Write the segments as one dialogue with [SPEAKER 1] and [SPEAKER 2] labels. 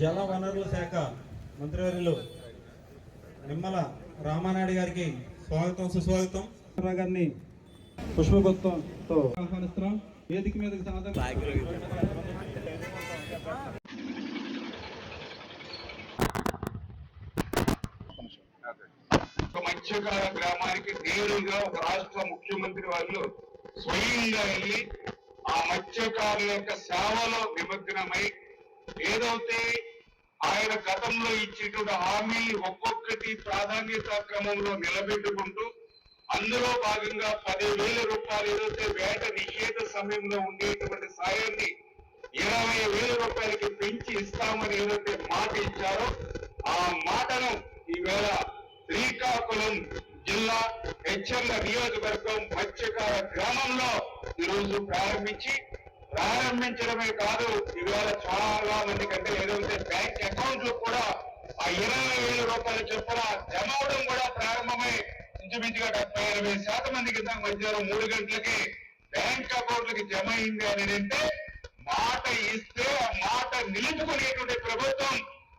[SPEAKER 1] జల వనరుల శాఖ మంత్రివర్యులు నిమ్మల రామానాయుడు గారికి స్వాగతం సుస్వాగతం. గారిని పుష్పగుప్తంతో ఆహ్వానిస్తున్నాం. వేదిక మీదకి
[SPEAKER 2] మత్స్యకార గ్రామానికి నేరుగా ఒక రాష్ట్ర ముఖ్యమంత్రి వాళ్ళు స్వయంగా వెళ్ళి ఆ మత్స్యకారుల యొక్క సేవలో నిమగ్నమై ఏదైతే ఆయన గతంలో ఇచ్చేటువంటి హామీ ఒక్కొక్కటి ప్రాధాన్యత క్రమంలో నిలబెట్టుకుంటూ అందులో భాగంగా 10,000 రూపాయలు ఏదైతే వేట నిషేధ సమయంలో ఉండేటువంటి సాయాన్ని 20,000 రూపాయలకి పెంచి ఇస్తామని ఏదైతే మాట ఇచ్చారో ఆ మాటను ఈవేళ శ్రీకాకుళం జిల్లా హెచ్చర్ల నియోజకవర్గం మత్స్యకార గ్రామంలో ఈరోజు ప్రారంభించడమే కాదు, ఇవాళ చాలా మంది కంటే ఏదైతే బ్యాంక్ అకౌంట్లు కూడా ఆ 20,000 రూపాయల చొప్పున జమ అవడం కూడా ప్రారంభమై ఇంచుమించుగా 70-80% మందికి మధ్యాహ్నం 3 గంటలకి బ్యాంక్ అకౌంట్లకి జమ అయింది అని అంటే మాట ఇస్తే ఆ మాట నిలుపుకునేటువంటి ప్రభుత్వం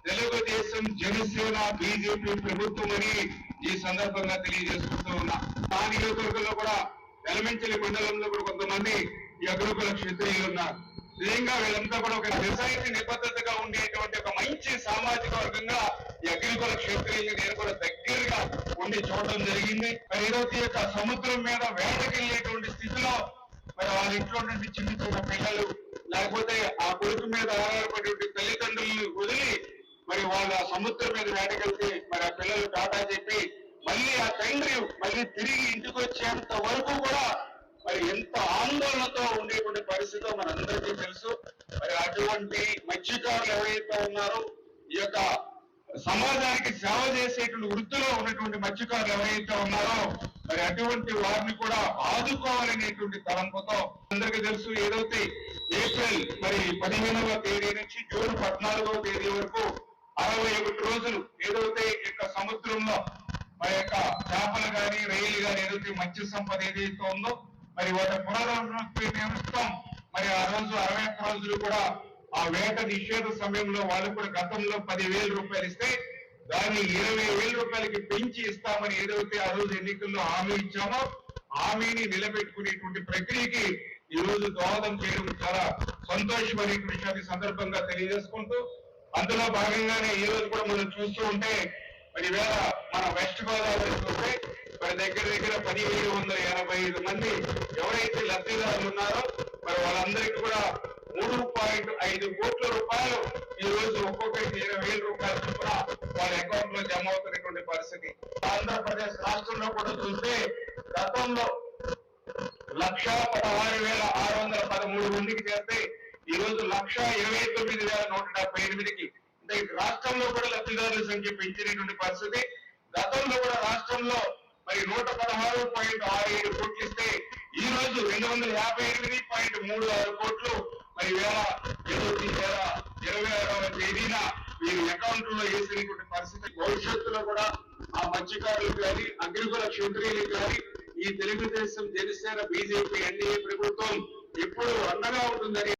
[SPEAKER 2] తెలుగుదేశం, జనసేన, బీజేపీ ప్రభుత్వం అని ఈ సందర్భంగా తెలియజేసుకుంటూ ఉన్నా. ఆ నియోజకవర్గంలో కూడా వెలమంచిలి మండలంలో కూడా కొంతమంది ఈ అగ్రకుల క్షత్రియులు ఉన్నారు. నిజంగా వీళ్ళంతా కూడా ఒక నిజాయితీ నిబద్ధతగా ఉండేటువంటి ఒక మంచి సామాజిక వర్గంగా ఈ అగ్రకుల క్షత్రియులు నేను కూడా దగ్గరగా ఉండి చూడడం జరిగింది. మరి ఈరోజు యొక్క సముద్రం మీద వేటకెళ్ళేటువంటి స్థితిలో మరి వాళ్ళ ఇంట్లో నుండి చిన్న చిన్న పిల్లలు లేకపోతే ఆ కొడుకు మీద ఆధారపడేటువంటి తల్లిదండ్రులను వదిలి మరి వాళ్ళ సముద్రం మీద వేటకెళ్తే మరి ఆ పిల్లలు టాటా చెప్పి మళ్ళీ ఆ తండ్రి మళ్ళీ తిరిగి ఇంటికి వచ్చేంత వరకు కూడా మరి ఎంత ఆందోళనతో ఉండేటువంటి పరిస్థితో మనందరికీ తెలుసు. మరి అటువంటి మత్స్యకారులు ఎవరైతే ఉన్నారో ఈ యొక్క సమాజానికి సేవ చేసేటువంటి వృత్తిలో ఉన్నటువంటి మత్స్యకారులు ఎవరైతే ఉన్నారో మరి అటువంటి వారిని కూడా ఆదుకోవాలనేటువంటి తలంపుతో అందరికీ తెలుసు. ఏదైతే ఏప్రిల్ మరి 15వ తేదీ నుంచి జూన్ 14వ తేదీ వరకు 61 రోజులు ఏదైతే యొక్క సముద్రంలో మరి యొక్క చేపలు కానీ రైలు కానీ ఏదైతే మత్స్య సంపద ఏదైతే ఉందో మరి వాటి పునరుద్ధరణ నిమిత్తం మరి ఆ రోజు 61 రోజులు కూడా ఆ వేట నిషేధ సమయంలో వాళ్ళు కూడా గతంలో 10,000 రూపాయలు ఇస్తే దాన్ని 20,000 రూపాయలకి పెంచి ఇస్తామని ఏదైతే ఆ రోజు ఎన్నికల్లో హామీ ఇచ్చామో హామీని నిలబెట్టుకునేటువంటి ప్రక్రియకి ఈ రోజు దోహదం చేయడం చాలా సంతోషమైన విషయాన్ని సందర్భంగా తెలియజేసుకుంటూ అందులో భాగంగానే ఈ రోజు కూడా మనం చూస్తూ ఉంటే మరి వేళ మన వెస్ట్ గోదావరి చూస్తే మరి దగ్గర 1,785 మంది ఎవరైతే లబ్ధిదారులు ఉన్నారో మరి వాళ్ళందరికీ కూడా 3.5 కోట్ల రూపాయలు ఈ రోజు ఒక్కొక్కరికి 20,000 రూపాయల చొప్పున వాళ్ళ అకౌంట్ లో జమ అవుతున్నటువంటి పరిస్థితి. ఆంధ్రప్రదేశ్ రాష్ట్రంలో కూడా చూస్తే గతంలో 1,16,613 మందికి చేస్తే ఈ రోజు 1,29,178కి అంటే రాష్ట్రంలో కూడా లబ్ధిదారుల సంఖ్య పెంచినటువంటి పరిస్థితి. గతంలో కూడా రాష్ట్రంలో మరి 116.67 కోట్లు ఇస్తే ఈ రోజు 258.36 కోట్లు మరి వేళ 26వ తేదీన వీరి అకౌంట్ లో వేసినటువంటి పరిస్థితి. భవిష్యత్తులో కూడా ఆ మత్స్యకారులకు కానీ అగ్రికుల క్షత్రియులకు కానీ ఈ తెలుగుదేశం, జనసేన, బీజేపీ, ఎన్డీఏ ప్రభుత్వం ఎప్పుడు అండగా ఉంటుందని